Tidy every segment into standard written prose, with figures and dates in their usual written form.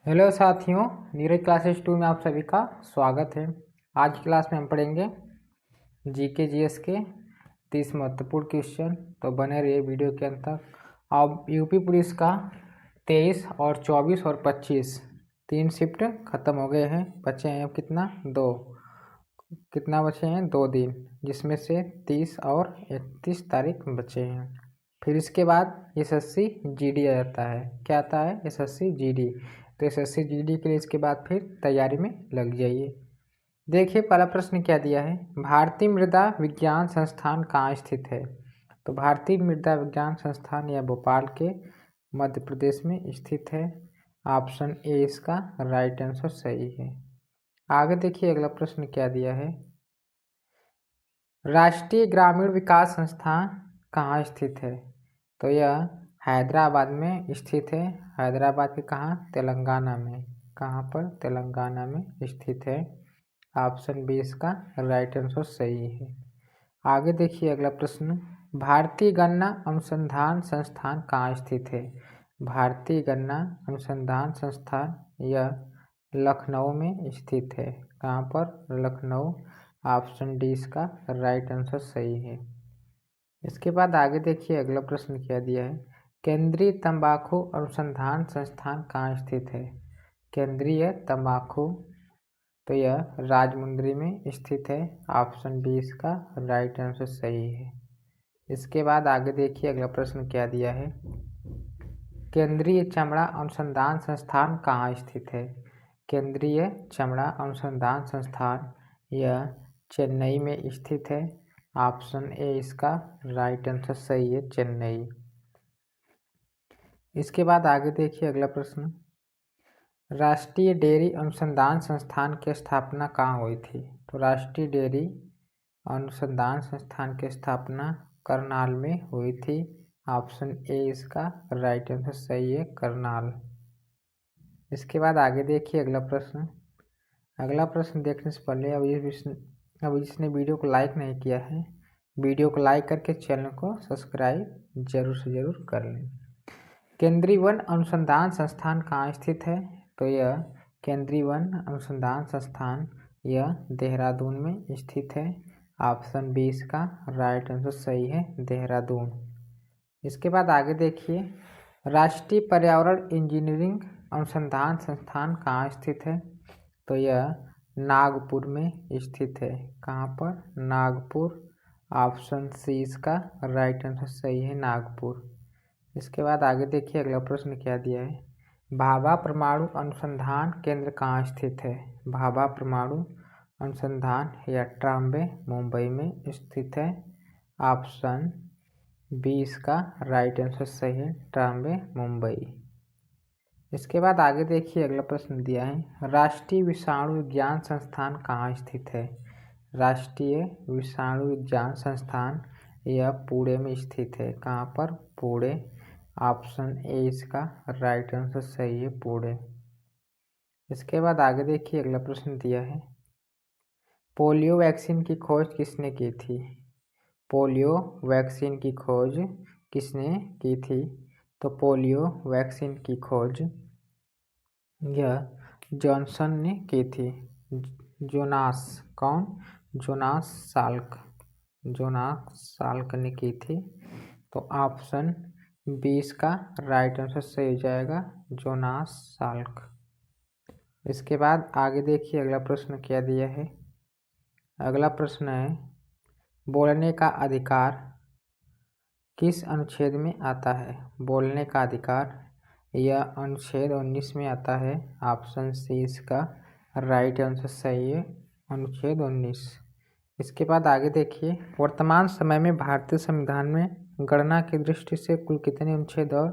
Hello साथियों, Neeraj classes 2 में आप सभी का स्वागत है। आज की क्लास में हम पढ़ेंगे जीके जीएस के 30 महत्वपूर्ण क्वेश्चन। तो बने रहिए वीडियो के अंत तक। अब यूपी पुलिस का 23 और 24 और 25 3 शिफ्ट खत्म हो गए हैं। बचे हैं अब कितना बचे हैं 2 दिन, जिसमें से 30 और 31 तारीख बचे हैं। फिर इसके बाद एसएससी जीडी आ जाता है। क्या आता है? SSC GD. तो एसएससी जीडी के लिए इसके बाद फिर तैयारी में लग जाइए। देखिए पहला प्रश्न क्या दिया है, भारतीय मृदा विज्ञान संस्थान कहाँ स्थित है? तो भारतीय मृदा विज्ञान संस्थान यह भोपाल के मध्य प्रदेश में स्थित है। ऑप्शन ए इसका राइट आंसर सही है। आगे देखिए अगला प्रश्न क्या दिया है, राष्ट्रीय ग्रामीण विकास संस्थान कहाँ स्थित है? तो यह हैदराबाद में स्थित है। हैदराबाद के कहाँ? तेलंगाना में। कहाँ पर? तेलंगाना में स्थित है। ऑप्शन बी इसका राइट आंसर सही है। आगे देखिए अगला प्रश्न, भारतीय गन्ना अनुसंधान संस्थान कहाँ स्थित है? भारतीय गन्ना अनुसंधान संस्थान यह लखनऊ में स्थित है। कहाँ पर? लखनऊ। ऑप्शन डी इसका राइट आंसर सही है। इसके बाद आगे देखिए अगला प्रश्न क्या दिया है, केंद्रीय तंबाकू अनुसंधान संस्थान कहाँ स्थित है? केंद्रीय तंबाकू तो यह राजमुंद्री में स्थित है। ऑप्शन बी इसका राइट आंसर सही है। इसके बाद आगे देखिए अगला प्रश्न क्या दिया है, केंद्रीय चमड़ा अनुसंधान संस्थान कहाँ स्थित है? केंद्रीय चमड़ा अनुसंधान संस्थान यह चेन्नई में स्थित है। ऑप्शन ए इसका राइट आंसर सही है, चेन्नई। इसके बाद आगे देखिए अगला प्रश्न, राष्ट्रीय डेयरी अनुसंधान संस्थान की स्थापना कहाँ हुई थी? तो राष्ट्रीय डेयरी अनुसंधान संस्थान की स्थापना करनाल में हुई थी। ऑप्शन ए इसका राइट आंसर सही है, करनाल। इसके बाद आगे देखिए अगला प्रश्न। अगला प्रश्न देखने से पहले अब जिसने वीडियो को लाइक नहीं किया है, वीडियो को लाइक करके चैनल को सब्सक्राइब जरूर से जरूर कर लें। केंद्रीय वन अनुसंधान संस्थान कहाँ स्थित है? तो यह केंद्रीय वन अनुसंधान संस्थान यह देहरादून में स्थित है। ऑप्शन बी इसका राइट आंसर सही है, देहरादून। इसके बाद आगे देखिए, राष्ट्रीय पर्यावरण इंजीनियरिंग अनुसंधान संस्थान कहाँ स्थित है? तो यह नागपुर में स्थित है। कहाँ पर? नागपुर। ऑप्शन सी इसका राइट आंसर सही है, नागपुर। इसके बाद आगे देखिए अगला प्रश्न क्या दिया है, भाभा परमाणु अनुसंधान केंद्र कहाँ स्थित है? भाभा परमाणु अनुसंधान या ट्राम्बे मुंबई में स्थित है। ऑप्शन बी इसका राइट आंसर सही है, ट्राम्बे मुंबई। इसके बाद आगे देखिए अगला प्रश्न दिया है, राष्ट्रीय विषाणु विज्ञान संस्थान कहाँ स्थित है? राष्ट्रीय विषाणु विज्ञान संस्थान यह पुणे में स्थित है। कहाँ पर? पुणे। ऑप्शन ए इसका राइट आंसर सही है, पुणे। इसके बाद आगे देखिए अगला प्रश्न दिया है, पोलियो वैक्सीन की खोज किसने की थी? पोलियो वैक्सीन की खोज किसने की थी? तो पोलियो वैक्सीन की खोज यह जॉनसन ने की थी। जोनास कौन? Jonas Salk. जोनास साल्क ने की थी। तो ऑप्शन बी इसका राइट आंसर सही हो जाएगा, जोनास साल्क। इसके बाद आगे देखिए अगला प्रश्न क्या दिया है। अगला प्रश्न है, बोलने का अधिकार किस अनुच्छेद में आता है? बोलने का अधिकार यह अनुच्छेद 19 में आता है। ऑप्शन सी इसका राइट आंसर सही है, अनुच्छेद 19। इसके बाद आगे देखिए, वर्तमान समय में भारतीय संविधान में गणना की दृष्टि से कुल कितने अनुच्छेद और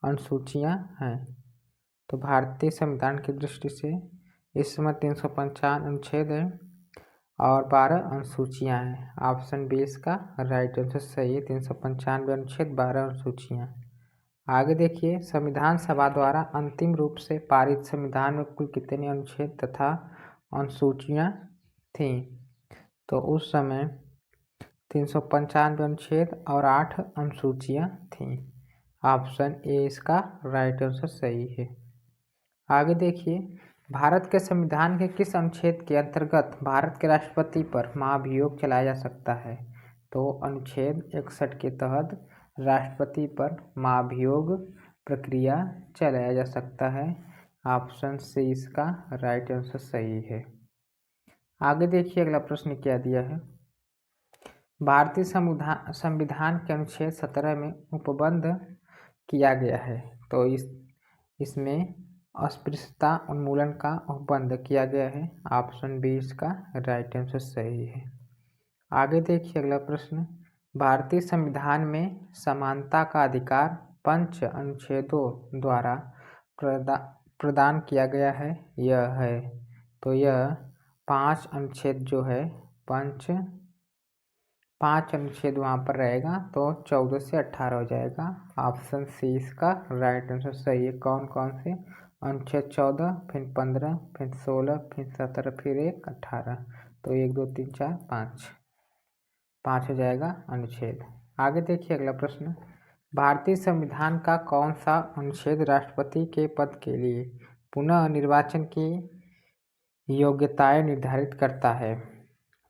अनुसूचियां हैं? तो भारतीय संविधान की दृष्टि से इस समय 355 अनुच्छेद हैं और 12 अनुसूचियां हैं। ऑप्शन बी इसका राइट आंसर सही है, 395 अनुच्छेद 12 अनुसूचियां। आगे देखिए, संविधान सभा द्वारा अंतिम रूप से पारित संविधान में कुल कितने अनुच्छेद तथा अनुसूचियां थीं? तो उस समय 395 अनुच्छेद और 8 अनुसूचियां थीं। ऑप्शन ए इसका राइट आंसर सही है। आगे देखिए, भारत के संविधान के किस अनुच्छेद के अंतर्गत भारत के राष्ट्रपति पर महाभियोग चलाया जा सकता है? तो अनुच्छेद 61 के तहत राष्ट्रपति पर महाभियोग प्रक्रिया चलाया जा सकता है। ऑप्शन सी इसका राइट आंसर सही है। आगे देखिए, अगला प्रश्न क्या दिया है। भारतीय संविधान के अनुच्छेद 17 में उपबंध किया गया है। तो इसमें अस्पृश्यता उन्मूलन का उपबंध किया गया है। ऑप्शन बी इसका राइट आंसर सही है। आगे देखिए, अगला प्रश्न, भारतीय संविधान में समानता का अधिकार 5 अनुच्छेदों द्वारा प्रदान किया गया है। यह है, तो यह 5 अनुच्छेद जो है, पाँच अनुच्छेद वहाँ पर रहेगा, तो 14 से 18 हो जाएगा। ऑप्शन सी इसका राइट आंसर सही है। कौन कौन से अनुच्छेद? 14, फिर 15, फिर 16, फिर 17, फिर 1, 18। तो 1 2 3 4 5 हो जाएगा अनुच्छेद। आगे देखिए, अगला प्रश्न, भारतीय संविधान का कौन सा अनुच्छेद राष्ट्रपति के पद के लिए पुनः निर्वाचन की योग्यताएं निर्धारित करता है?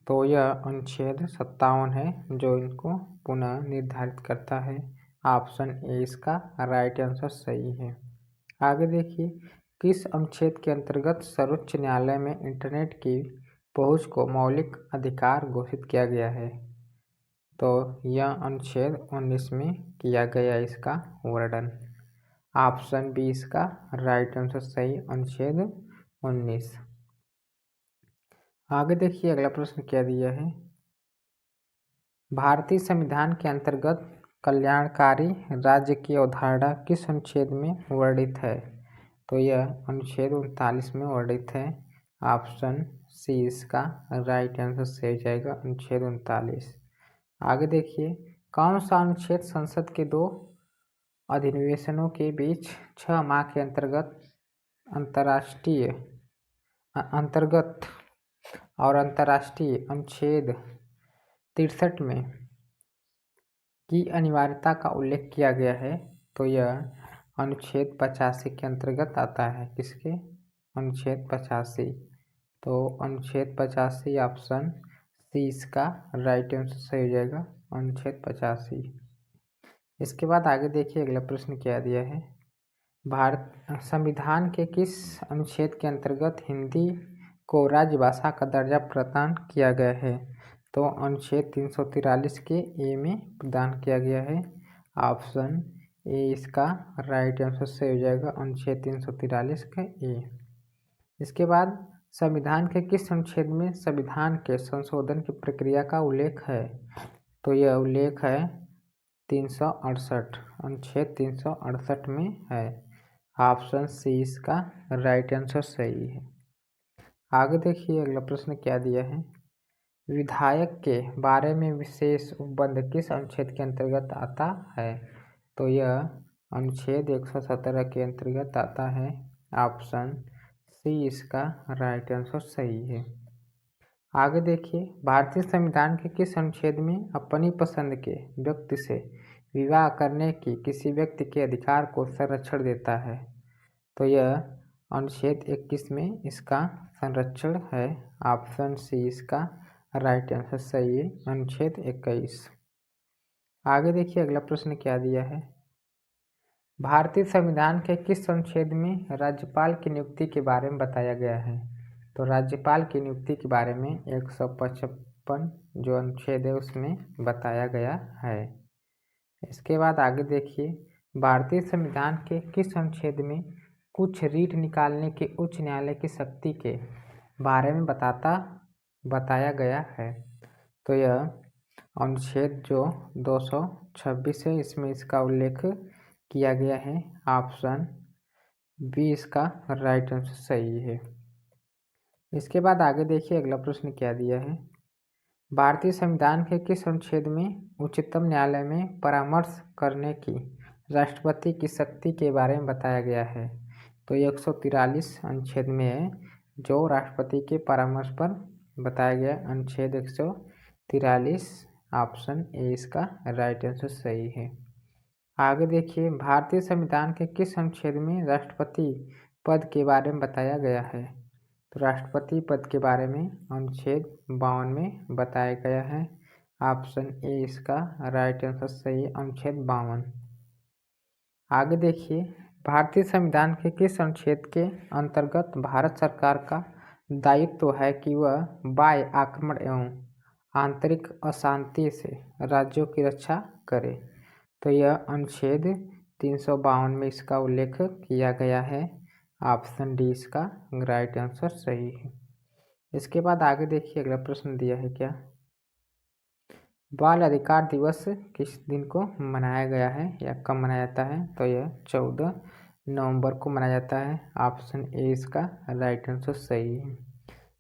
तो यह अनुच्छेद 57 है जो इनको पुनः निर्धारित करता है। ऑप्शन ए इसका राइट आंसर सही है। आगे देखिए, किस अनुच्छेद के अंतर्गत सर्वोच्च न्यायालय में इंटरनेट की पहुंच को मौलिक अधिकार घोषित किया गया है? तो यह अनुच्छेद 19 में किया गया इसका वर्णन। ऑप्शन बी इसका राइट आंसर सही, अनुच्छेद 19। आगे देखिए, अगला प्रश्न क्या दिया है। भारतीय संविधान के अंतर्गत कल्याणकारी राज्य की अवधारणा किस अनुच्छेद में वर्णित है? तो यह अनुच्छेद 39 में वर्णित है। ऑप्शन सी इसका राइट आंसर सही हो जाएगा, अनुच्छेद 39। आगे देखिए, कौन सा अनुच्छेद संसद के 2 अधिवेशनों के बीच 6 माह के अंतर्गत और अंतर्राष्ट्रीय अनुच्छेद 63 में की अनिवार्यता का उल्लेख किया गया है? तो यह अनुच्छेद 85 के अंतर्गत आता है। किसके? अनुच्छेद 85। तो अनुच्छेद 85 ऑप्शन सी इसका राइट आंसर सही हो जाएगा, अनुच्छेद 85। इसके बाद आगे देखिए, अगला प्रश्न क्या दिया है। भारत संविधान के किस अनुच्छेद के अंतर्गत हिंदी को राजभाषा का दर्जा प्रदान किया गया है? तो अनुच्छेद 343 के ए में प्रदान किया गया है। ऑप्शन ए इसका राइट आंसर सही हो जाएगा, अनुच्छेद 343 का ए। इसके बाद संविधान के किस अनुच्छेद में संविधान के संशोधन की प्रक्रिया का उल्लेख है? तो यह उल्लेख है 368, अनुच्छेद 368 में है। ऑप्शन सी इसका राइट आंसर सही है। आगे देखिए, अगला प्रश्न क्या दिया है। विधायक के बारे में विशेष उपबंध किस अनुच्छेद के अंतर्गत आता है? तो यह अनुच्छेद 117 के अंतर्गत आता है। ऑप्शन सी इसका राइट आंसर सही है। आगे देखिए, भारतीय संविधान के किस अनुच्छेद में अपनी पसंद के व्यक्ति से विवाह करने की किसी व्यक्ति के अधिकार को संरक्षण देता है? तो यह अनुच्छेद 21 में इसका संरक्षण है। ऑप्शन सी इसका राइट आंसर सही है, अनुच्छेद 21। आगे देखिए, अगला प्रश्न क्या दिया है। भारतीय संविधान के किस अनुच्छेद में राज्यपाल की नियुक्ति के बारे में बताया गया है? तो राज्यपाल की नियुक्ति के बारे में 155 जो अनुच्छेद है उसमें बताया गया है। इसके बाद आगे देखिए, भारतीय संविधान के किस अनुच्छेद में कुछ रीट निकालने के उच्च न्यायालय की शक्ति के बारे में बताया गया है? तो यह अनुच्छेद जो 226 है इसमें इसका उल्लेख किया गया है। ऑप्शन बी इसका राइट आंसर सही है। इसके बाद आगे देखिए, अगला प्रश्न क्या दिया है। भारतीय संविधान के किस अनुच्छेद में उच्चतम न्यायालय में परामर्श करने की राष्ट्रपति की शक्ति के बारे में बताया गया है? तो 143 अनुच्छेद में है जो राष्ट्रपति के परामर्श पर बताया गया, अनुच्छेद 143। ऑप्शन ए इसका राइट आंसर सही है। आगे देखिए, भारतीय संविधान के किस अनुच्छेद में राष्ट्रपति पद के बारे में बताया गया है? तो राष्ट्रपति पद के बारे में अनुच्छेद 52 में बताया गया है। ऑप्शन ए इसका राइट आंसर सही है, अनुच्छेद 52। आगे देखिए, भारतीय संविधान के किस अनुच्छेद के अंतर्गत भारत सरकार का दायित्व है कि वह बाह्य आक्रमण एवं आंतरिक अशांति से राज्यों की रक्षा करे? तो यह अनुच्छेद 352 में इसका उल्लेख किया गया है। ऑप्शन डी इसका राइट आंसर सही है। इसके बाद आगे देखिए, अगला प्रश्न दिया है क्या, बाल अधिकार दिवस किस दिन को मनाया गया है या कब मनाया जाता है? तो यह 14 नवंबर को मनाया जाता है। ऑप्शन ए इसका राइट आंसर सही है।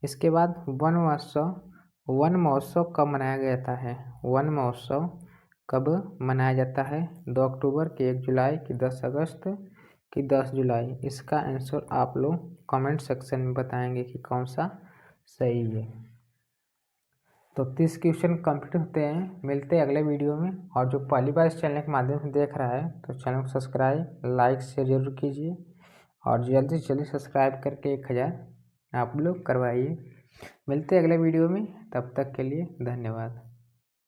इसके बाद वन महोत्सव कब मनाया जाता है? वन महोत्सव कब मनाया जाता है? 2 अक्टूबर की 1 जुलाई की 10 अगस्त की 10 जुलाई? इसका आंसर आप लोग कमेंट सेक्शन में बताएंगे कि कौन सा सही है। तो 30 क्वेश्चन कंप्लीट होते हैं। मिलते हैं अगले वीडियो में। और जो पहली बार इस चैनल के माध्यम से देख रहा है तो चैनल को सब्सक्राइब लाइक शेयर जरूर कीजिए और जल्दी से जल्दी सब्सक्राइब करके 1000 आप लोग करवाइए। मिलते हैं अगले वीडियो में, तब तक के लिए धन्यवाद।